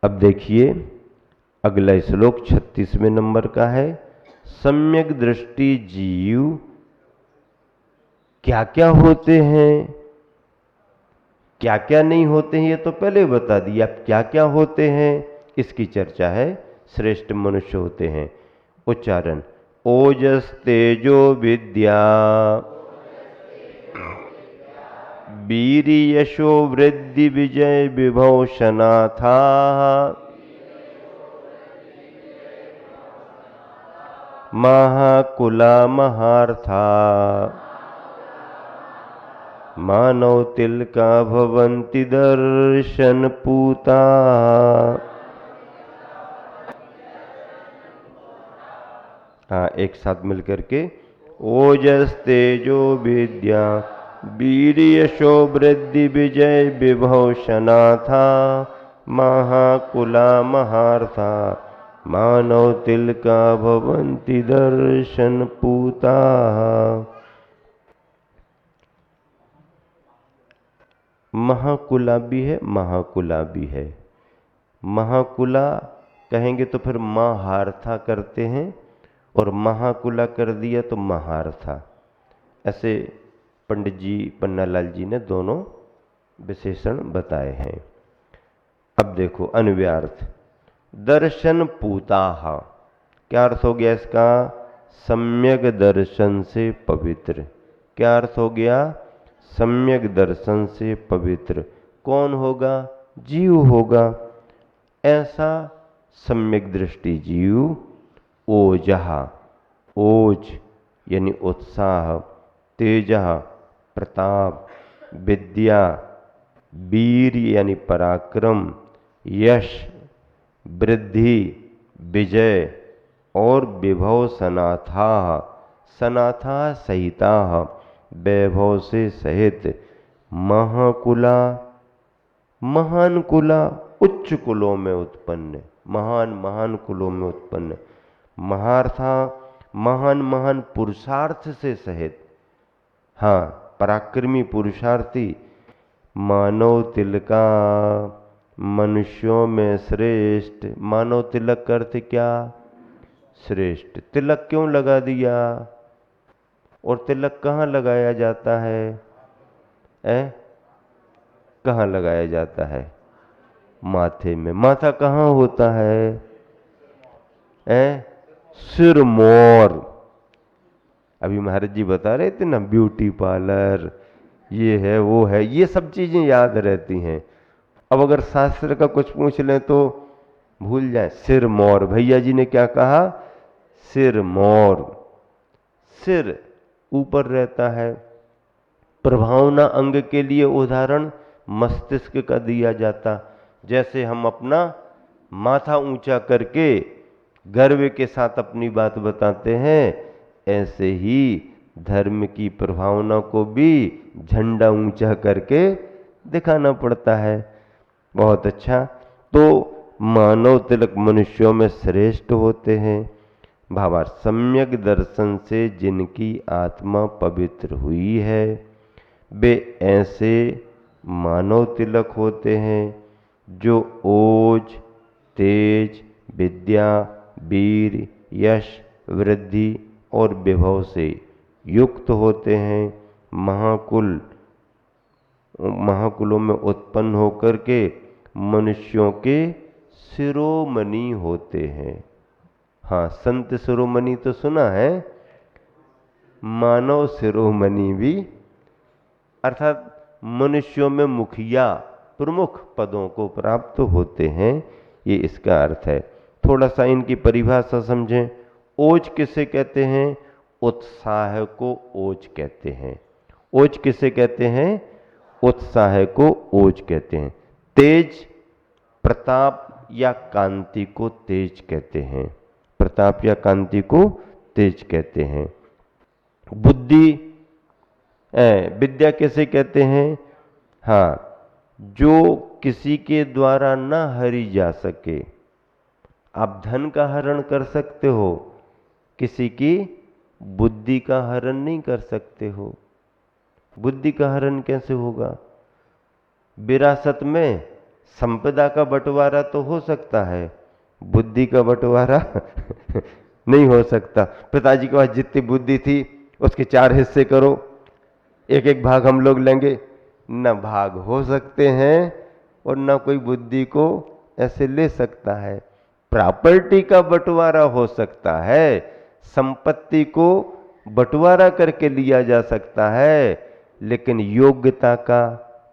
अब देखिए अगला श्लोक 36वें नंबर का है। सम्यक दृष्टि जीव क्या क्या होते हैं, क्या क्या नहीं होते हैं, ये तो पहले बता दिया। क्या क्या होते हैं इसकी चर्चा है। श्रेष्ठ मनुष्य होते हैं। उच्चारण ओजस तेजो विद्या वीर यशो वृद्धि विजय विभव शनाथा महाकुला महार्था मानव तिलका भवन्ति दर्शन पूता। हाँ, एक साथ मिलकर के ओजस तेजो विद्या वीर यशो वृद्धि विजय विभव शनाथा महाकुला महार्था मानव तिलका भवन्ति दर्शन पूता। महाकुला भी है, महाकुला भी है। महाकुला कहेंगे तो फिर महार्था करते हैं, और महाकुला कर दिया तो महार्था। ऐसे पंडित जी पन्नालाल जी ने दोनों विशेषण बताए हैं। अब देखो अन्वयार्थ। दर्शन पूताः, क्या अर्थ हो गया इसका? सम्यक दर्शन से पवित्र। क्या अर्थ हो गया? सम्यक दर्शन से पवित्र। कौन होगा? जीव होगा। ऐसा सम्यक दृष्टि जीव ओजः, ओज यानी उत्साह, तेजः प्रताप, विद्या वीर यानी पराक्रम, यश वृद्धि विजय और विभव सनाथा, सनाथा सहिता वैभव से सहित, महाकुला महान कुला उच्च कुलों में उत्पन्न, महान महान कुलों में उत्पन्न, महार्था महान महान पुरुषार्थ से सहित, हाँ पराक्रमी पुरुषार्थी, मानव तिलका मनुष्यों में श्रेष्ठ। मानव तिलक का अर्थ क्या? श्रेष्ठ। तिलक क्यों लगा दिया? और तिलक कहाँ लगाया जाता है? कहाँ लगाया जाता है? माथे में। माथा कहाँ होता है? सिर मोर। अभी महाराज जी बता रहे थे ना, ब्यूटी पार्लर ये है वो है, ये सब चीजें याद रहती हैं। अब अगर शास्त्र का कुछ पूछ लें तो भूल जाए। सिर मोर, भैया जी ने क्या कहा? सिर मोर। सिर ऊपर रहता है। प्रभावना अंग के लिए उदाहरण मस्तिष्क का दिया जाता। जैसे हम अपना माथा ऊंचा करके गर्व के साथ अपनी बात बताते हैं, ऐसे ही धर्म की प्रभावना को भी झंडा ऊंचा करके दिखाना पड़ता है। बहुत अच्छा। तो मानव तिलक मनुष्यों में श्रेष्ठ होते हैं। भावार्थ सम्यक दर्शन से जिनकी आत्मा पवित्र हुई है, वे ऐसे मानव तिलक होते हैं जो ओज तेज विद्या वीर यश वृद्धि और विभव से युक्त होते हैं। महाकुलों में उत्पन्न होकर के मनुष्यों के शिरोमणि होते हैं। हाँ, संत शिरोमणि तो सुना है, मानव शिरोमणि भी, अर्थात मनुष्यों में मुखिया प्रमुख पदों को प्राप्त होते हैं। ये इसका अर्थ है। थोड़ा सा इनकी परिभाषा समझें। ओज किसे कहते हैं? उत्साह को ओज कहते हैं। ओज किसे कहते हैं? उत्साह को ओज कहते हैं। तेज प्रताप या कांति को तेज कहते हैं। प्रताप या कांति को तेज कहते हैं। बुद्धि विद्या किसे कहते हैं? हाँ, जो किसी के द्वारा न हरी जा सके। आप धन का हरण कर सकते हो, किसी की बुद्धि का हरण नहीं कर सकते हो। बुद्धि का हरण कैसे होगा? विरासत में संपदा का बंटवारा तो हो सकता है, बुद्धि का बंटवारा नहीं हो सकता। पिताजी के पास जितनी बुद्धि थी उसके 4 हिस्से करो, एक एक भाग हम लोग लेंगे, न भाग हो सकते हैं और न कोई बुद्धि को ऐसे ले सकता है। प्रॉपर्टी का बंटवारा हो सकता है, संपत्ति को बंटवारा करके लिया जा सकता है, लेकिन योग्यता का,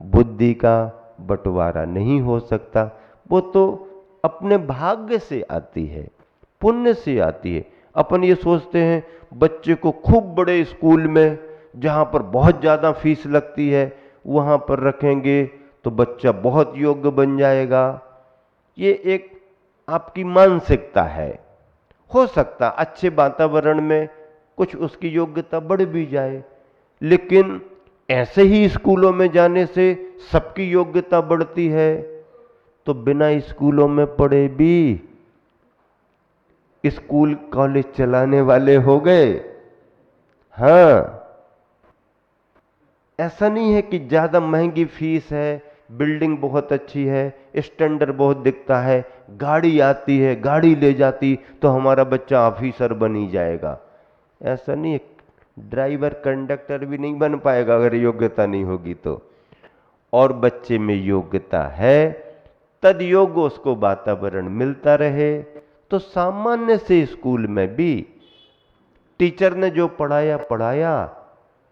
बुद्धि का बंटवारा नहीं हो सकता। वो तो अपने भाग्य से आती है, पुण्य से आती है। अपन ये सोचते हैं बच्चे को खूब बड़े स्कूल में जहाँ पर बहुत ज़्यादा फीस लगती है वहाँ पर रखेंगे तो बच्चा बहुत योग्य बन जाएगा। ये एक आपकी मानसिकता है। हो सकता अच्छे वातावरण में कुछ उसकी योग्यता बढ़ भी जाए, लेकिन ऐसे ही स्कूलों में जाने से सबकी योग्यता बढ़ती है तो बिना स्कूलों में पढ़े भी स्कूल कॉलेज चलाने वाले हो गए। हाँ, ऐसा नहीं है कि ज्यादा महंगी फीस है, बिल्डिंग बहुत अच्छी है, स्टैंडर्ड बहुत दिखता है, गाड़ी आती है, गाड़ी ले जाती तो हमारा बच्चा ऑफिसर बन ही जाएगा। ऐसा नहीं है, ड्राइवर कंडक्टर भी नहीं बन पाएगा अगर योग्यता नहीं होगी तो। और बच्चे में योग्यता है, तद योग्य उसको वातावरण मिलता रहे तो सामान्य से स्कूल में भी टीचर ने जो पढ़ाया पढ़ाया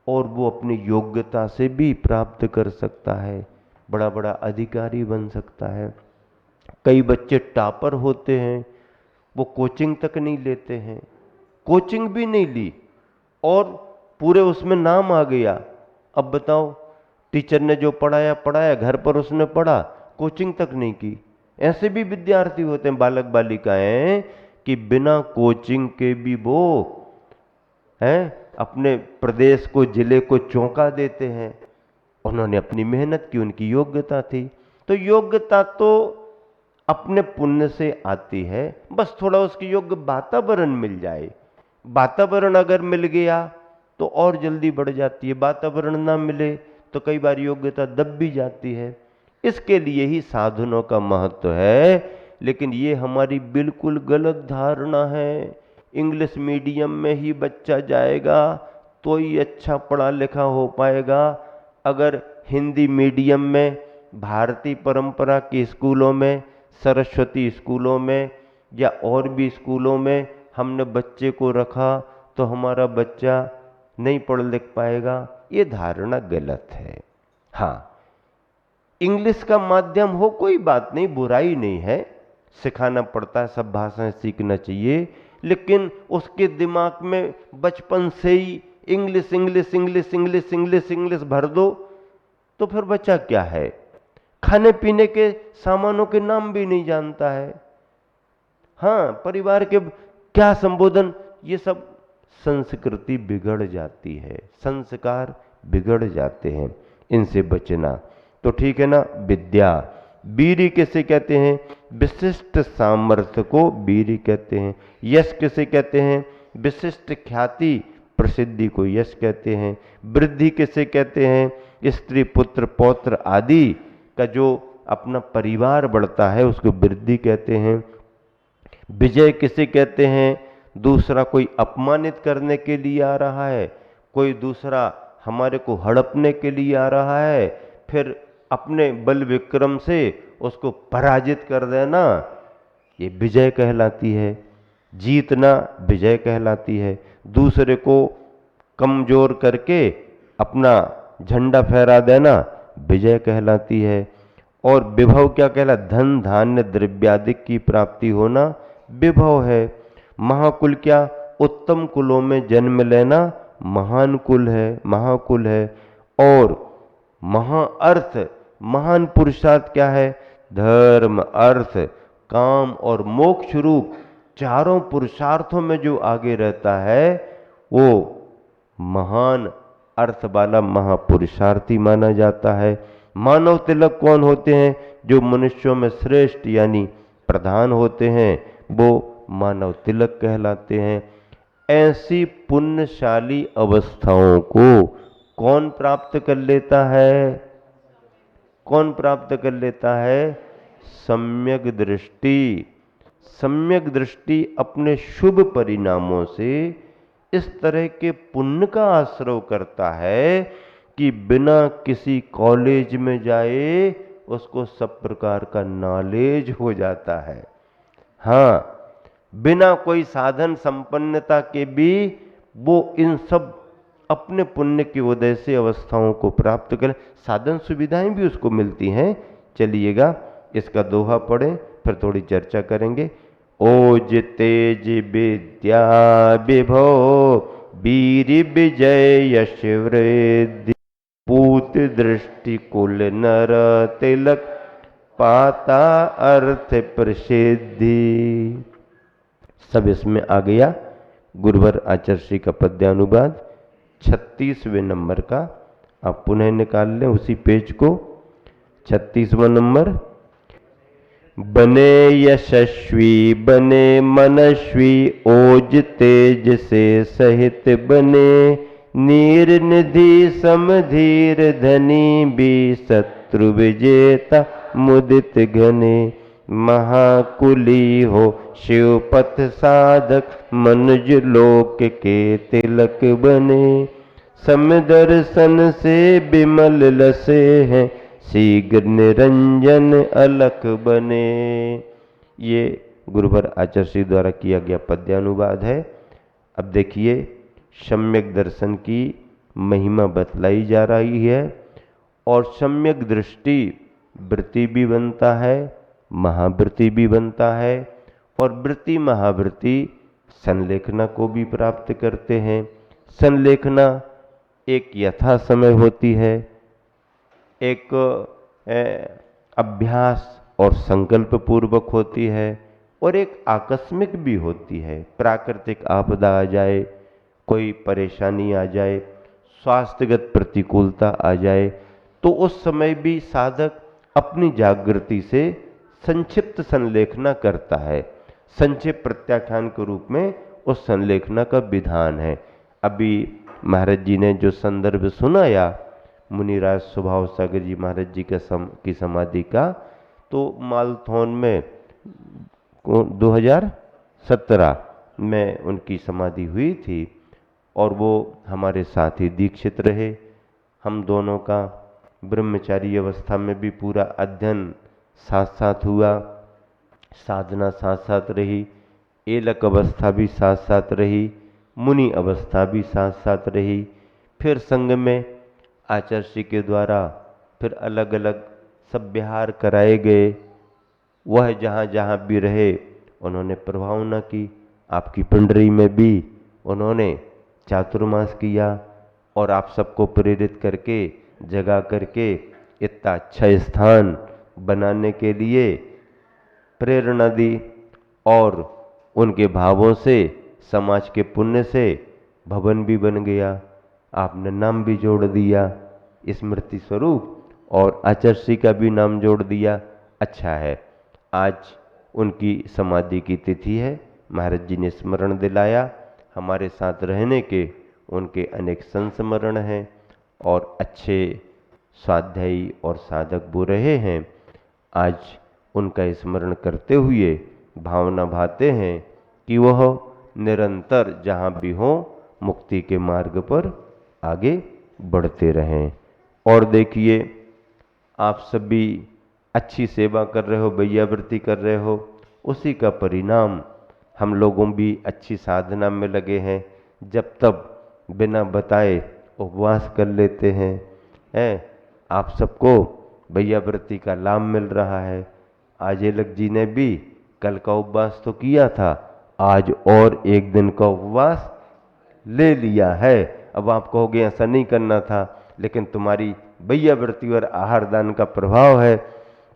और वो अपनी योग्यता से भी प्राप्त कर सकता है, बड़ा बड़ा अधिकारी बन सकता है। कई बच्चे टॉपर होते हैं, वो कोचिंग तक नहीं लेते हैं, कोचिंग भी नहीं ली और पूरे उसमें नाम आ गया। अब बताओ, टीचर ने जो पढ़ाया पढ़ाया, घर पर उसने पढ़ा, कोचिंग तक नहीं की। ऐसे भी विद्यार्थी होते हैं, बालक बालिकाएं, कि बिना कोचिंग के भी वो हैं अपने प्रदेश को, जिले को चौंका देते हैं। उन्होंने अपनी मेहनत की, उनकी योग्यता थी। तो योग्यता तो अपने पुण्य से आती है, बस थोड़ा उसकी योग्य वातावरण मिल जाए। वातावरण अगर मिल गया तो और जल्दी बढ़ जाती है, वातावरण ना मिले तो कई बार योग्यता दब भी जाती है। इसके लिए ही साधनों का महत्व है, लेकिन ये हमारी बिल्कुल गलत धारणा है। इंग्लिश मीडियम में ही बच्चा जाएगा तो ही अच्छा पढ़ा लिखा हो पाएगा। अगर हिंदी मीडियम में, भारतीय परंपरा के स्कूलों में, सरस्वती स्कूलों में या और भी स्कूलों में हमने बच्चे को रखा तो हमारा बच्चा नहीं पढ़ लिख पाएगा, ये धारणा गलत है। हाँ, इंग्लिश का माध्यम हो कोई बात नहीं, बुराई नहीं है, सिखाना पड़ता है, सब भाषाएं सीखना चाहिए, लेकिन उसके दिमाग में बचपन से ही English English English English English English भर दो तो फिर बच्चा क्या है, खाने पीने के सामानों के नाम भी नहीं जानता है। हाँ, परिवार के क्या संबोधन, ये सब संस्कृति बिगड़ जाती है, संस्कार बिगड़ जाते हैं, इनसे बचना। तो ठीक है ना। विद्या, वीरी किसे कहते हैं? विशिष्ट सामर्थ्य को वीरी कहते हैं। यश किसे कहते हैं? विशिष्ट ख्याति प्रसिद्धि को यश कहते हैं। वृद्धि किसे कहते हैं? स्त्री पुत्र पौत्र आदि का जो अपना परिवार बढ़ता है उसको वृद्धि कहते हैं। विजय किसे कहते हैं? दूसरा कोई अपमानित करने के लिए आ रहा है, कोई दूसरा हमारे को हड़पने के लिए आ रहा है, फिर अपने बल विक्रम से उसको पराजित कर देना, ये विजय कहलाती है। जीतना विजय कहलाती है। दूसरे को कमजोर करके अपना झंडा फहरा देना विजय कहलाती है। और विभव क्या कहला? धन धान्य द्रव्यादि की प्राप्ति होना विभव है। महाकुल क्या? उत्तम कुलों में जन्म लेना महान कुल है, महाकुल है। और महाअर्थ, महान पुरुषार्थ क्या है? धर्म अर्थ काम और मोक्ष रूप चारों पुरुषार्थों में जो आगे रहता है वो महान अर्थ वाला महापुरुषार्थी माना जाता है। मानव तिलक कौन होते हैं? जो मनुष्यों में श्रेष्ठ यानी प्रधान होते हैं वो मानव तिलक कहलाते हैं। ऐसी पुण्यशाली अवस्थाओं को कौन प्राप्त कर लेता है? कौन प्राप्त कर लेता है? सम्यक दृष्टि। सम्यक दृष्टि अपने शुभ परिणामों से इस तरह के पुण्य का आश्रय करता है कि बिना किसी कॉलेज में जाए उसको सब प्रकार का नॉलेज हो जाता है। हाँ, बिना कोई साधन संपन्नता के भी वो इन सब अपने पुण्य की वजह से अवस्थाओं को प्राप्त करें। साधन सुविधाएं भी उसको मिलती हैं। चलिएगा इसका दोहा पढ़ें, फिर थोड़ी चर्चा करेंगे। ओज तेज विद्या विभव वीर विजय यश वृद्धि पूत दृष्टि कुल नर तिलक पाता अर्थ प्रसिद्धि। सब इसमें आ गया। गुरुवर आचार्य श्री का पद्यानुवाद 36वें नंबर का आप पुनः निकाल लें उसी पेज को। 36वां नंबर। बने यशस्वी बने मनस्वी ओज तेज से सहित बने नीर निधि समधीर धनी भी शत्रु विजेता मुदित घने महाकुली हो शिवपथ साधक मनुज लोक के तिलक बने समदर्शन से विमल लसे हैं शीघ्र निरंजन अलख बने। ये गुरुवर आचार्य श्री द्वारा किया गया पद्यानुवाद है। अब देखिए सम्यक दर्शन की महिमा बतलाई जा रही है और सम्यक दृष्टि वृत्ति भी बनता है, महावृत्ति भी बनता है और वृत्ति महावृत्ति संलेखना को भी प्राप्त करते हैं। संलेखना एक यथा समय होती है, एक अभ्यास और संकल्प पूर्वक होती है और एक आकस्मिक भी होती है। प्राकृतिक आपदा आ जाए, कोई परेशानी आ जाए, स्वास्थ्यगत प्रतिकूलता आ जाए तो उस समय भी साधक अपनी जागृति से संक्षिप्त संलेखना करता है। संक्षिप्त प्रत्याख्यान के रूप में उस संलेखना का विधान है। अभी महाराज जी ने जो संदर्भ सुनाया मुनिराज स्वभाव सागर जी महाराज जी की समाधि का, तो मालथौन में 2017 में उनकी समाधि हुई थी और वो हमारे साथ ही दीक्षित रहे। हम दोनों का ब्रह्मचारी अवस्था में भी पूरा अध्ययन साथ साथ हुआ, साधना साथ साथ रही, एलक अवस्था भी साथ साथ रही, मुनि अवस्था भी साथ साथ रही। फिर संग में आचार्य श्री के द्वारा फिर अलग अलग सब विहार कराए गए। वह जहाँ जहाँ भी रहे उन्होंने प्रभावना की। आपकी पिंडरी में भी उन्होंने चातुर्मास किया और आप सबको प्रेरित करके जगा करके इतना अच्छा स्थान बनाने के लिए प्रेरणा दी और उनके भावों से समाज के पुण्य से भवन भी बन गया। आपने नाम भी जोड़ दिया स्मृति स्वरूप और आचार्य श्री का भी नाम जोड़ दिया। अच्छा है, आज उनकी समाधि की तिथि है। महाराज जी ने स्मरण दिलाया। हमारे साथ रहने के उनके अनेक संस्मरण हैं और अच्छे स्वाध्यायी और साधक वो रहे हैं। आज उनका स्मरण करते हुए भावना भाते हैं कि वह निरंतर जहाँ भी हो मुक्ति के मार्ग पर आगे बढ़ते रहें। और देखिए आप सभी अच्छी सेवा कर रहे हो, वैयावृत्ति कर रहे हो, उसी का परिणाम हम लोगों भी अच्छी साधना में लगे हैं। जब तब बिना बताए उपवास कर लेते हैं। आप सबको वैयावृत्ति का लाभ मिल रहा है। आज एलक जी ने भी कल का उपवास तो किया था, आज और एक दिन का उपवास ले लिया है। अब आप कहोगे ऐसा नहीं करना था, लेकिन तुम्हारी वैयावृत्ति और आहार दान का प्रभाव है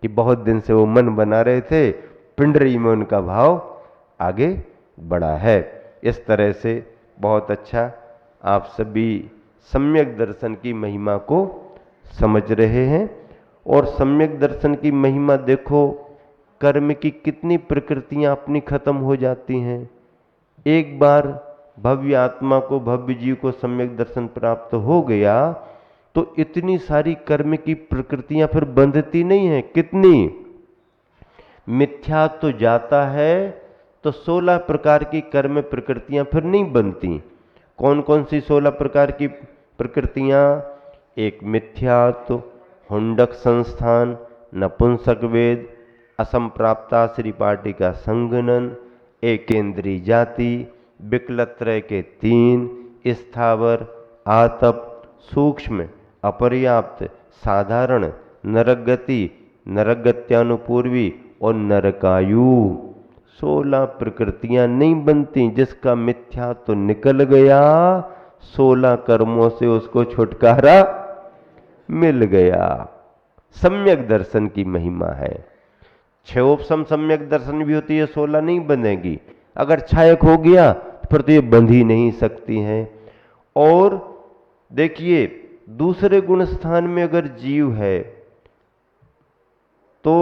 कि बहुत दिन से वो मन बना रहे थे, पिंडरी में उनका भाव आगे बढ़ा है। इस तरह से बहुत अच्छा आप सभी सम्यक दर्शन की महिमा को समझ रहे हैं। और सम्यक दर्शन की महिमा देखो, कर्म की कितनी प्रकृतियां अपनी खत्म हो जाती हैं। एक बार भव्य आत्मा को, भव्य जीव को सम्यक दर्शन प्राप्त हो गया तो इतनी सारी कर्म की प्रकृतियां फिर बंधती नहीं है। कितनी मिथ्या तो जाता है तो 16 प्रकार की कर्म प्रकृतियां फिर नहीं बनती। कौन कौन सी 16 प्रकार की प्रकृतियां? एक मिथ्यात्व, हुंडक संस्थान, नपुंसक वेद, असंप्राप्ता श्रीपाटिका संगनन, एकेंद्री जाति, विकलत्रय के 3, स्थावर, आतप, सूक्ष्म, अपर्याप्त, साधारण, नरगति, नरगत्यानुपूर्वी और नरकायु। 16 प्रकृतियां नहीं बनती। जिसका मिथ्या तो निकल गया, 16 कर्मों से उसको छुटकारा मिल गया। सम्यक दर्शन की महिमा है। क्षयोपम सम्यक दर्शन भी होती है, 16 नहीं बनेगी। अगर क्षयक हो गया फिर तो ये बंध ही नहीं सकती हैं। और देखिए, दूसरे गुण स्थान में अगर जीव है तो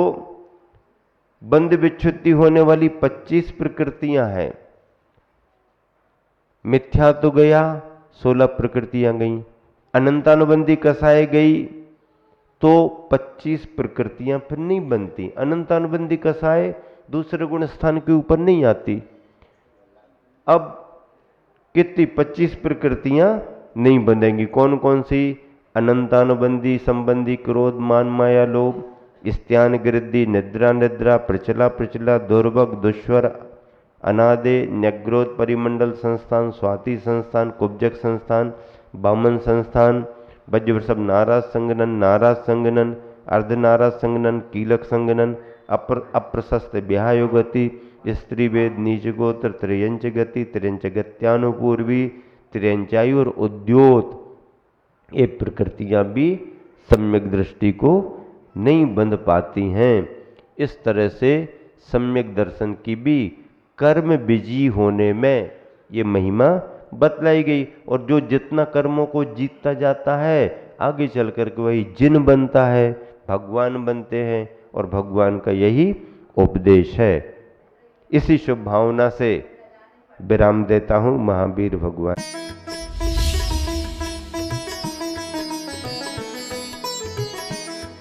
बंध विच्छुद्धि होने वाली 25 प्रकृतियां हैं। मिथ्या तो गया, 16 प्रकृतियां गई। अनंतानुबंधी कसाय गई तो 25 प्रकृतियां फिर नहीं बनती। अनंतानुबंधी कसाय दूसरे गुण स्थान के ऊपर नहीं आती। अब कितनी 25 प्रकृतियां नहीं बनेंगी। कौन कौन सी? अनंतानुबंधी संबंधी क्रोध, मान, माया, लोभ, स्त्यान, गृद्धि, निद्रा, निद्रा, प्रचला, प्रचला, दुर्भग, दुश्वर, अनादे, न्यग्रोध, परिमंडल संस्थान, स्वाति संस्थान, कुब्जक संस्थान, बामन संस्थान, वज्रवृषभ, नाराज संगनन, नाराज संगनन, अर्धनाराज संगनन, कीलक संगनन, अप्रशस्त ब्याह गति, स्त्री वेद, नीच गोत्र, त्रियंच गति, त्रियंच गत्यानुपूर्वी, त्रियंचायु और उद्योत। ये प्रकृतियां भी सम्यक दृष्टि को नहीं बंध पाती हैं। इस तरह से सम्यक दर्शन की भी कर्म बीजी होने में ये महिमा बतलाई गई। और जो जितना कर्मों को जीतता जाता है आगे चल करके वही जिन बनता है, भगवान बनते हैं। और भगवान का यही उपदेश है। इसी शुभ भावना से विराम देता हूँ। महावीर भगवान।